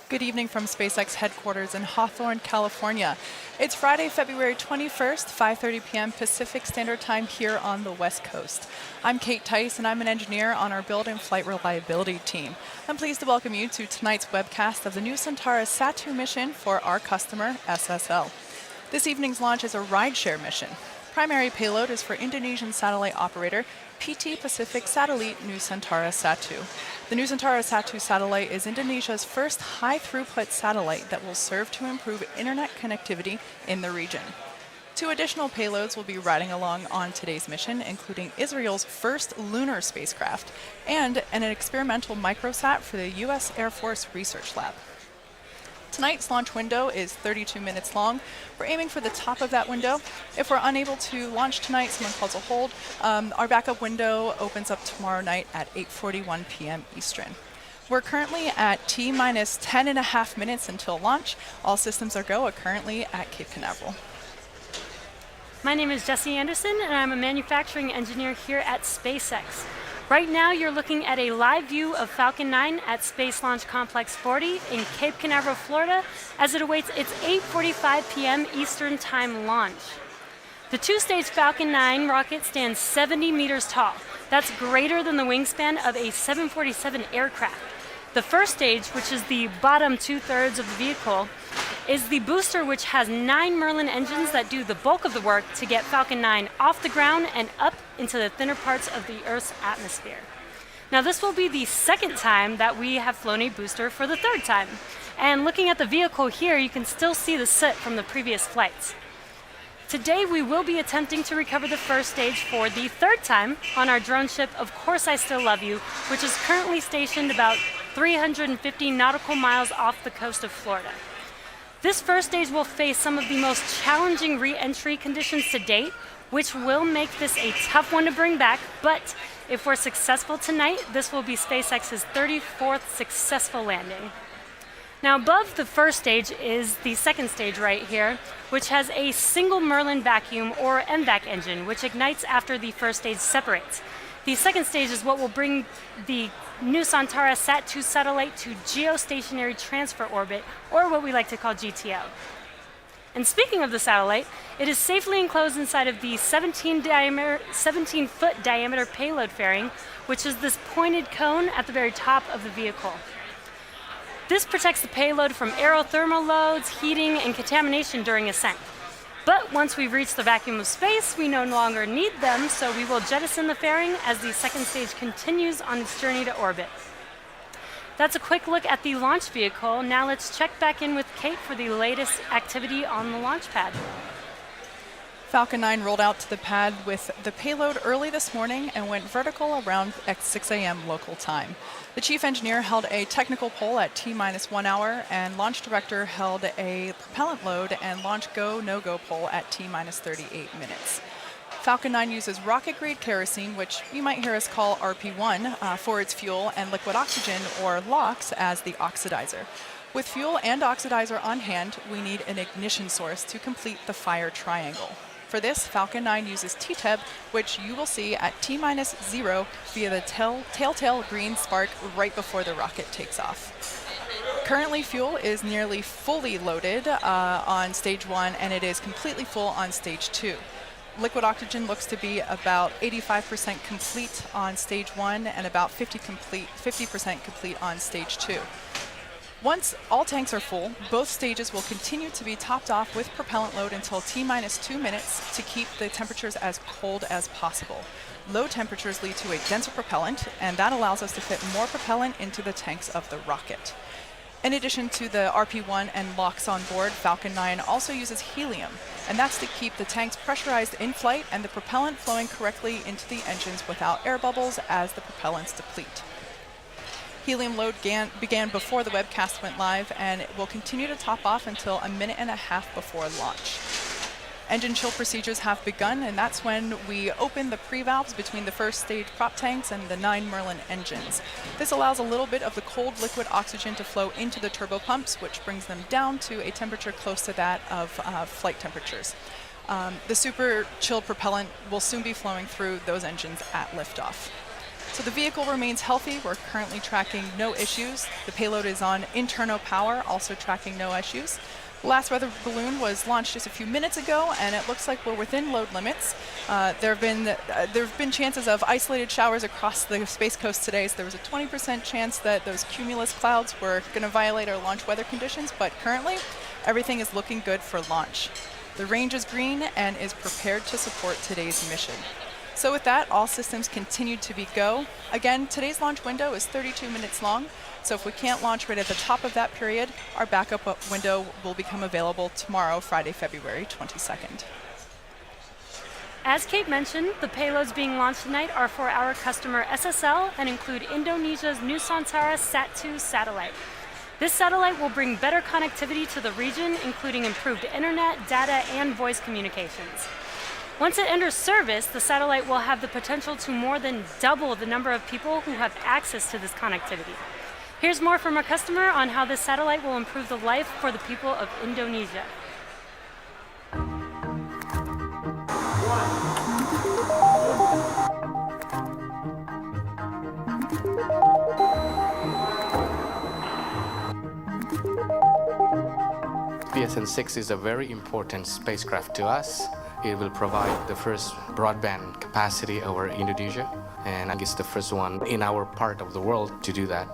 Good evening from SpaceX headquarters in Hawthorne, California. It's Friday, February 21st, 5:30 p.m. Pacific Standard Time here on the West Coast. I'm Kate Tice, and I'm an engineer on our build and flight reliability team. I'm pleased to welcome you to tonight's webcast of the new Centaurus Sat-2 mission for our customer, SSL. This evening's launch is a rideshare mission. Primary payload is for Indonesian satellite operator PT Pacific Satellite New Centaurus Sat-2. The New Centaurus Sat-2 satellite is Indonesia's first high-throughput satellite that will serve to improve internet connectivity in the region. 2 additional payloads will be riding along on today's mission, including Israel's first lunar spacecraft and an experimental microsat for the U.S. Air Force Research Lab. Tonight's launch window is 32 minutes long. We're aiming for the top of that window. If we're unable to launch tonight, someone calls a hold. Our backup window opens up tomorrow night at 8:41 p.m. Eastern. We're currently at T-minus 10.5 minutes until launch. All systems are go currently at Cape Canaveral. My name is Jessie Anderson, and I'm a manufacturing engineer here at SpaceX. Right now, you're looking at a live view of Falcon 9 at Space Launch Complex 40 in Cape Canaveral, Florida, as it awaits its 8:45 p.m. Eastern Time launch. The 2-stage Falcon 9 rocket stands 70 meters tall. That's greater than the wingspan of a 747 aircraft. The first stage, which is the bottom 2/3 of the vehicle, is the booster, which has 9 Merlin engines that do the bulk of the work to get Falcon 9 off the ground and up into the thinner parts of the Earth's atmosphere. Now, this will be the second time that we have flown a booster for the third time. And looking at the vehicle here, you can still see the soot from the previous flights. Today, we will be attempting to recover the first stage for the third time on our drone ship, Of Course I Still Love You, which is currently stationed about 350 nautical miles off the coast of Florida. This first stage will face some of the most challenging re-entry conditions to date, which will make this a tough one to bring back, but if we're successful tonight, this will be SpaceX's 34th successful landing. Now, above the first stage is the second stage right here, which has a single Merlin vacuum or MVAC engine, which ignites after the first stage separates. The second stage is what will bring the new Centaurus Sat-2 satellite to geostationary transfer orbit, or what we like to call GTO. And speaking of the satellite, it is safely enclosed inside of the 17-foot diameter payload fairing, which is this pointed cone at the very top of the vehicle. This protects the payload from aerothermal loads, heating, and contamination during ascent. But once we've reached the vacuum of space, we no longer need them, so we will jettison the fairing as the second stage continues on its journey to orbit. That's a quick look at the launch vehicle. Now let's check back in with Kate for the latest activity on the launch pad. Falcon 9 rolled out to the pad with the payload early this morning and went vertical around 6 a.m. local time. The chief engineer held a technical poll at T-minus 1 hour, and launch director held a propellant load and launch go, no-go poll at T-minus 38 minutes. Falcon 9 uses rocket-grade kerosene, which you might hear us call RP1, for its fuel, and liquid oxygen, or LOX, as the oxidizer. With fuel and oxidizer on hand, we need an ignition source to complete the fire triangle. For this, Falcon 9 uses TTEB, which you will see at T-minus 0 via the telltale green spark right before the rocket takes off. Currently, fuel is nearly fully loaded on stage 1, and it is completely full on stage 2. Liquid oxygen looks to be about 85% complete on stage 1 and about 50% complete on stage 2. Once all tanks are full, both stages will continue to be topped off with propellant load until T-minus 2 minutes to keep the temperatures as cold as possible. Low temperatures lead to a denser propellant, and that allows us to fit more propellant into the tanks of the rocket. In addition to the RP1 and LOX on board, Falcon 9 also uses helium, and that's to keep the tanks pressurized in flight and the propellant flowing correctly into the engines without air bubbles as the propellants deplete. Helium load began before the webcast went live, and it will continue to top off until 1.5 minutes before launch. Engine chill procedures have begun, and that's when we open the pre-valves between the first stage prop tanks and the 9 Merlin engines. This allows a little bit of the cold liquid oxygen to flow into the turbopumps, which brings them down to a temperature close to that of flight temperatures. The super chilled propellant will soon be flowing through those engines at liftoff. So the vehicle remains healthy. We're currently tracking no issues. The payload is on internal power, also tracking no issues. The last weather balloon was launched just a few minutes ago, and it looks like we're within load limits. There have been chances of isolated showers across the Space Coast today, so there was a 20% chance that those cumulus clouds were going to violate our launch weather conditions, but currently everything is looking good for launch. The range is green and is prepared to support today's mission. So with that, all systems continue to be go. Again, today's launch window is 32 minutes long. So if we can't launch right at the top of that period, our backup window will become available tomorrow, Friday, February 22nd. As Kate mentioned, the payloads being launched tonight are for our customer SSL and include Indonesia's Nusantara Sat-2 satellite. This satellite will bring better connectivity to the region, including improved internet, data, and voice communications. Once it enters service, the satellite will have the potential to more than double the number of people who have access to this connectivity. Here's more from our customer on how this satellite will improve the life for the people of Indonesia. PSN-6 is a very important spacecraft to us. It will provide the first broadband capacity over Indonesia, and I guess the first one in our part of the world to do that.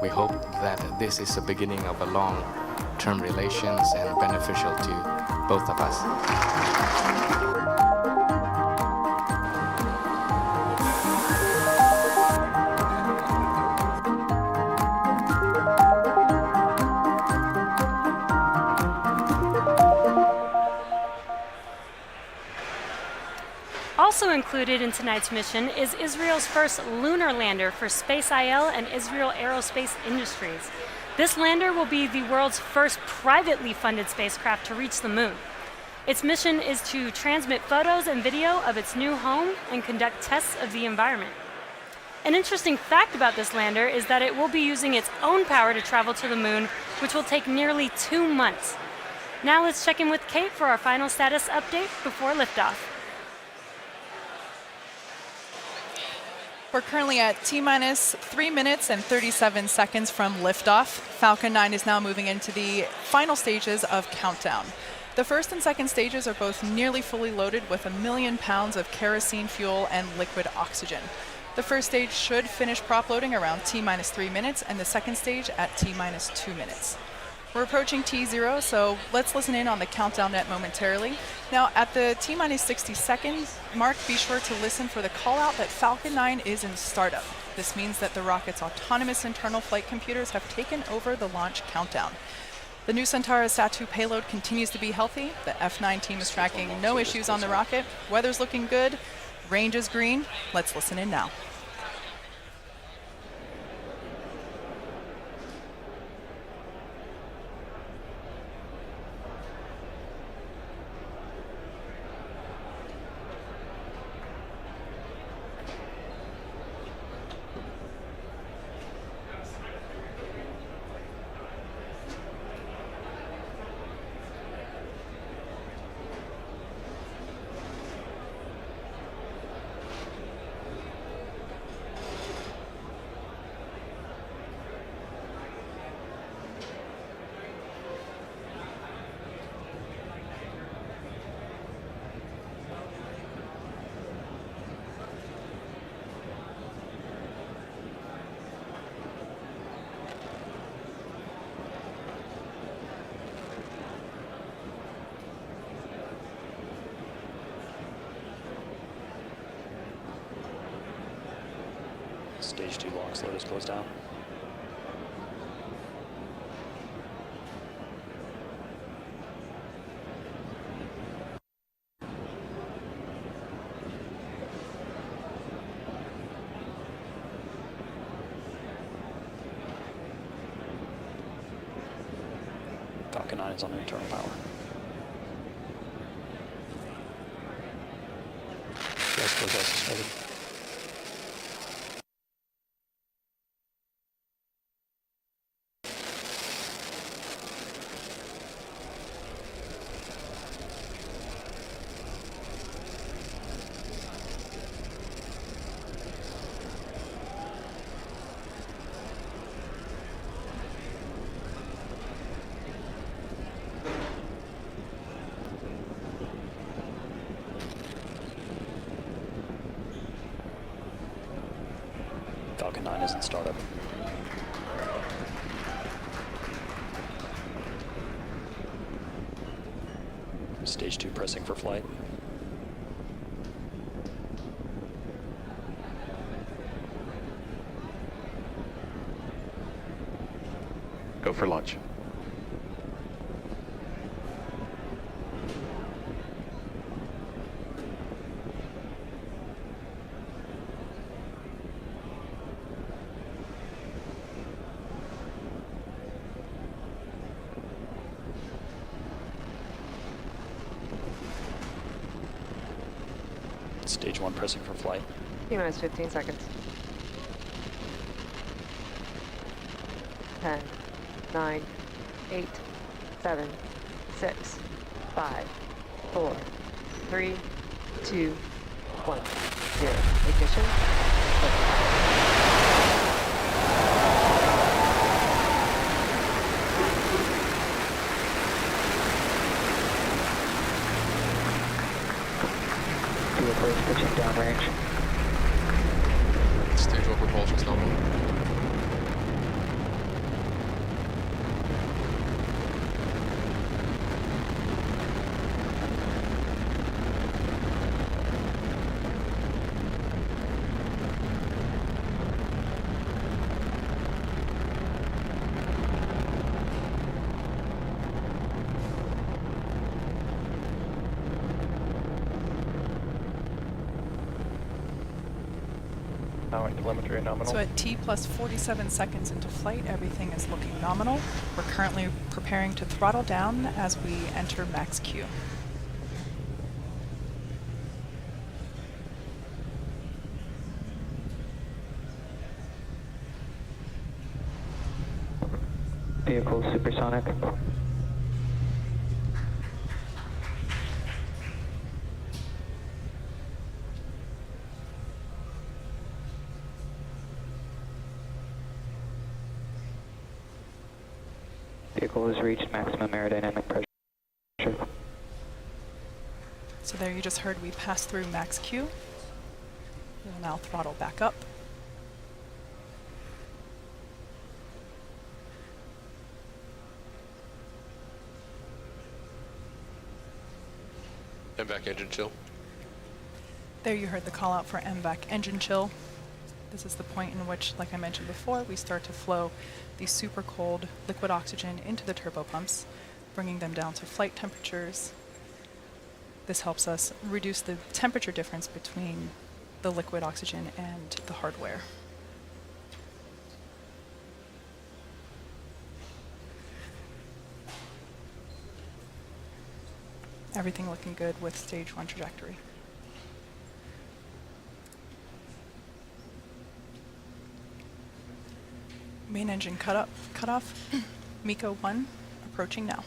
We hope that this is the beginning of a long-term relations and beneficial to both of us. Also included in tonight's mission is Israel's first lunar lander for SpaceIL and Israel Aerospace Industries. This lander will be the world's first privately funded spacecraft to reach the moon. Its mission is to transmit photos and video of its new home and conduct tests of the environment. An interesting fact about this lander is that it will be using its own power to travel to the moon, which will take nearly 2 months. Now let's check in with Kate for our final status update before liftoff. We're currently at T-minus 3 minutes and 37 seconds from liftoff. Falcon 9 is now moving into the final stages of countdown. The first and second stages are both nearly fully loaded with 1 million pounds of kerosene fuel and liquid oxygen. The first stage should finish prop loading around T-minus 3 minutes and the second stage at T-minus 2 minutes. We're approaching T0, so let's listen in on the countdown net momentarily. Now, at the T-minus 60 seconds mark, be sure to listen for the call out that Falcon 9 is in startup. This means that the rocket's autonomous internal flight computers have taken over the launch countdown. The Nusantara Sat-2 payload continues to be healthy. The F9 team is tracking no issues on the rocket. Weather's looking good. Range is green. Let's listen in now. Stage 2 launch load is closed down. Falcon 9 9 is on internal power. Gas close out suspended. Falcon 9 is in startup. Stage 2 pressing for flight. Go for launch. Stage 1 pressing for flight. T-minus 15 seconds. 10, 9, 8, 7, 6, 5, 4, 3, 2, 1, 0. Ignition. Vehicle is pitching downrange. Stage 1 propulsion's nominal. Allowing telemetry nominal. So at T plus 47 seconds into flight, everything is looking nominal. We're currently preparing to throttle down as we enter max Q. Vehicle supersonic. Vehicle has reached maximum aerodynamic pressure. So there you just heard we passed through max Q. We'll now throttle back up. And back engine chill. There you heard the call out for MVAC engine chill. This is the point in which, like I mentioned before, we start to flow the super cold liquid oxygen into the turbopumps, bringing them down to flight temperatures. This helps us reduce the temperature difference between the liquid oxygen and the hardware. Everything looking good with stage 1 trajectory. Main engine cut off. MECO 1 approaching now.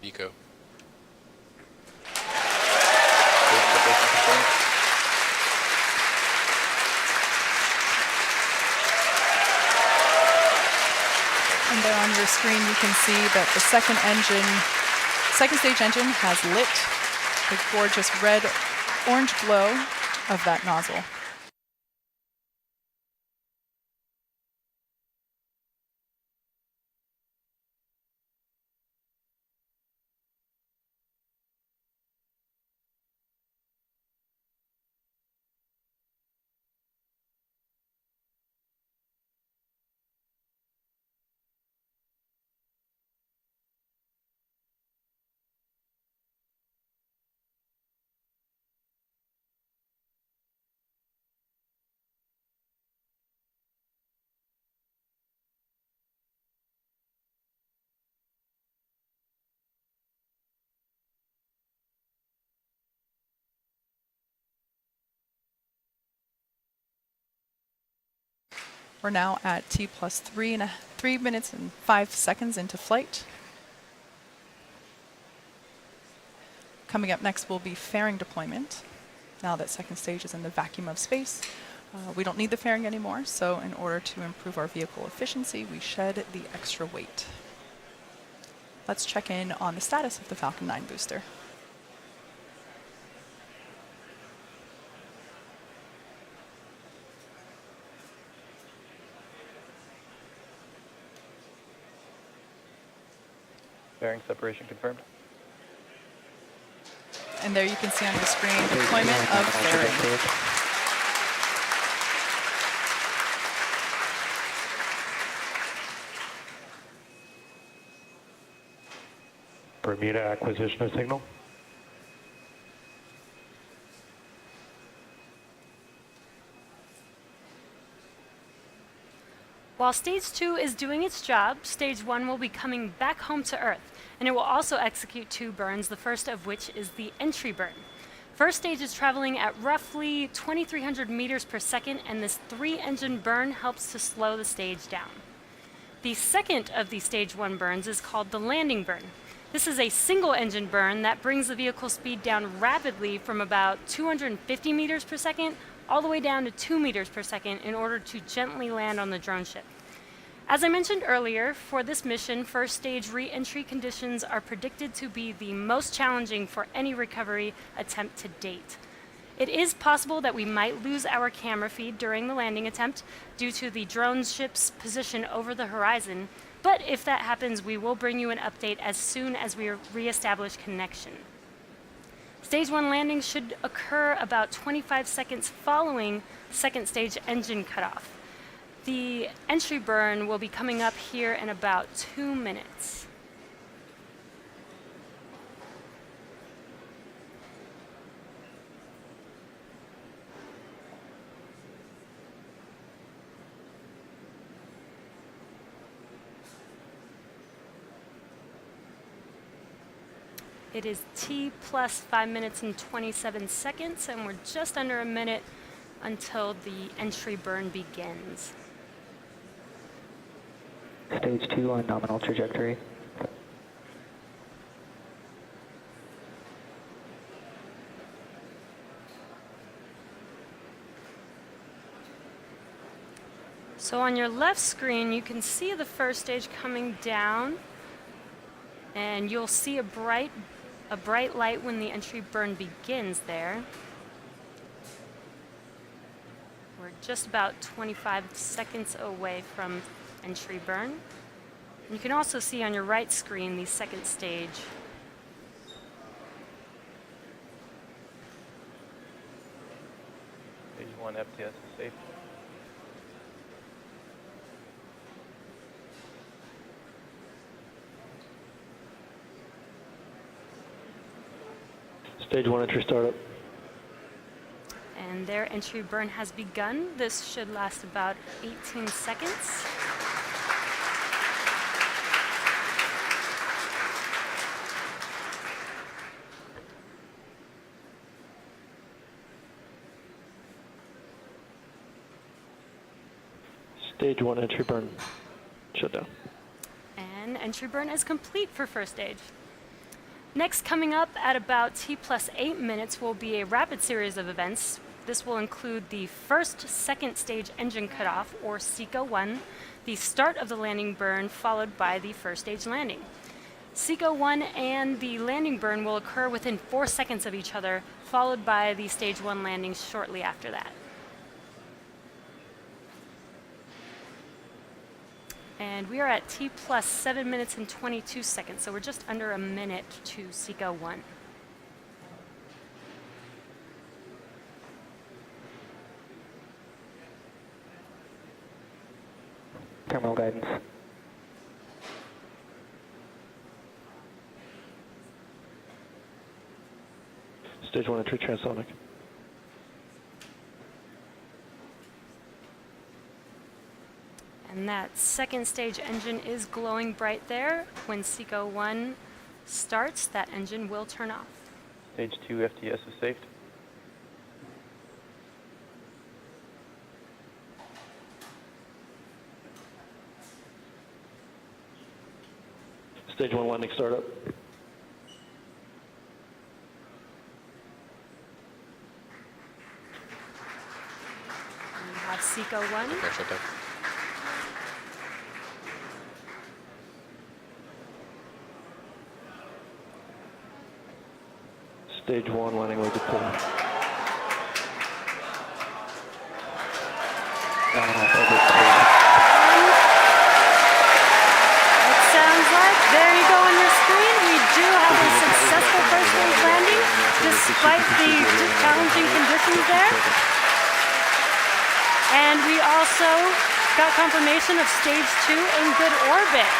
Eco. And there on your screen you can see that the second stage engine has lit the gorgeous red-orange glow of that nozzle. We're now at T plus 3 minutes and 5 seconds into flight. Coming up next will be fairing deployment. Now that second stage is in the vacuum of space, we don't need the fairing anymore, so in order to improve our vehicle efficiency, we shed the extra weight. Let's check in on the status of the Falcon 9 booster. Bearing separation confirmed. And there you can see on your screen deployment of fairing. Bermuda acquisition of signal. While Stage 2 is doing its job, Stage 1 will be coming back home to Earth, and it will also execute 2 burns, the first of which is the entry burn. First stage is traveling at roughly 2,300 meters per second, and this 3-engine burn helps to slow the stage down. The second of the Stage 1 burns is called the landing burn. This is a single-engine burn that brings the vehicle speed down rapidly from about 250 meters per second all the way down to 2 meters per second in order to gently land on the drone ship. As I mentioned earlier, for this mission, first stage re-entry conditions are predicted to be the most challenging for any recovery attempt to date. It is possible that we might lose our camera feed during the landing attempt due to the drone ship's position over the horizon, but if that happens, we will bring you an update as soon as we re-establish connection. Stage 1 landing should occur about 25 seconds following second stage engine cutoff. The entry burn will be coming up here in about 2 minutes. It is T plus 5 minutes and 27 seconds, and we're just under a minute until the entry burn begins. Stage 2 on nominal trajectory. So on your left screen, you can see the first stage coming down, and you'll see a bright light when the entry burn begins there. We're just about 25 seconds away from entry burn. You can also see on your right screen the second stage. Stage 1 FTS is safe. Stage 1 entry startup. And their entry burn has begun. This should last about 18 seconds. Stage 1 entry burn. Shutdown. And entry burn is complete for first stage. Next, coming up at about T plus 8 minutes will be a rapid series of events. This will include the first second stage engine cutoff, or SECO 1, the start of the landing burn, followed by the first stage landing. SECO 1 and the landing burn will occur within 4 seconds of each other, followed by the stage 1 landing shortly after that. And we are at T plus 7 minutes and 22 seconds, so we're just under a minute to SECO 1. Terminal guidance. Stage 1 entry transonic. And that second stage engine is glowing bright there. When SECO 1 starts, that engine will turn off. Stage 2 FTS is safe. Stage 1 landing startup. We have Seco 1. Okay, shut down. Stage 1 landing leg deploy. It sounds like, there you go on your screen, we do have a successful first stage landing, despite the challenging conditions there. And we also got confirmation of stage 2 in good orbit.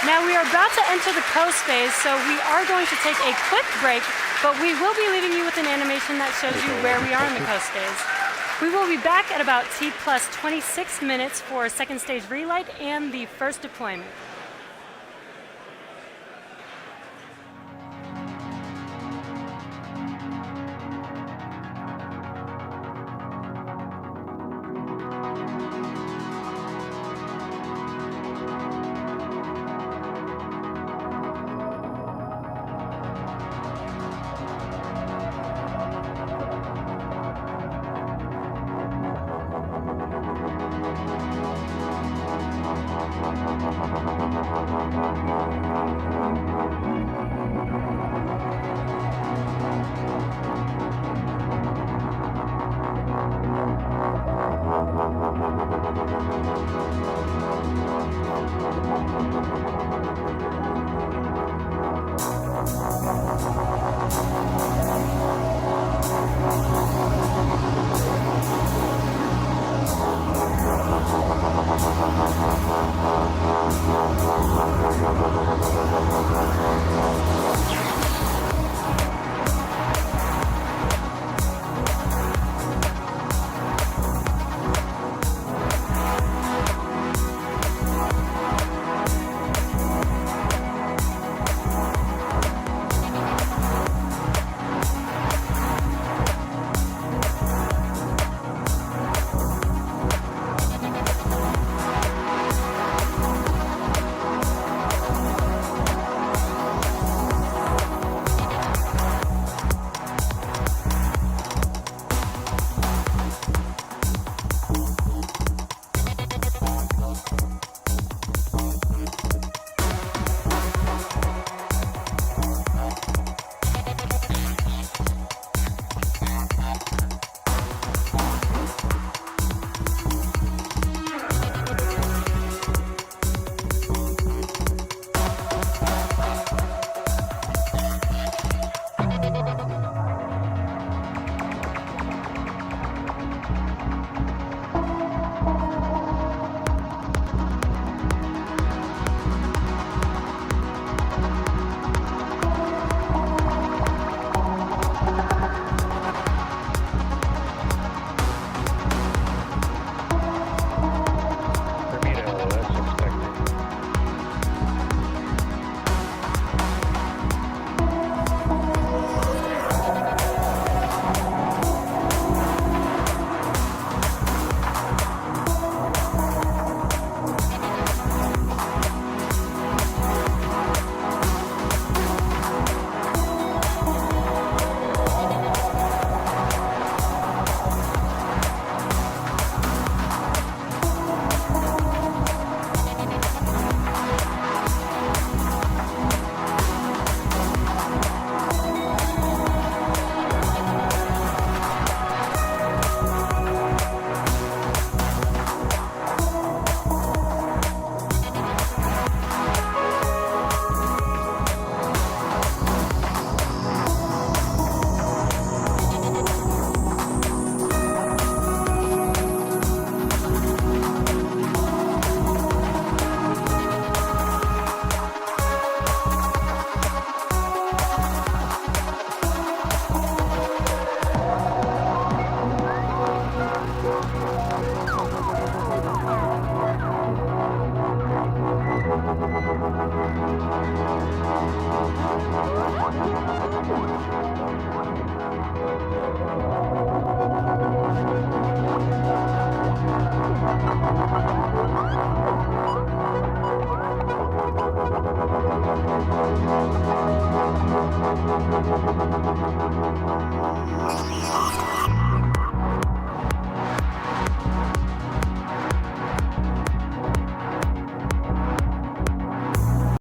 Now we are about to enter the coast phase, so we are going to take a quick break, but we will be leaving you with an animation that shows you where we are in the coast phase. We will be back at about T plus 26 minutes for second stage relight and the first deployment.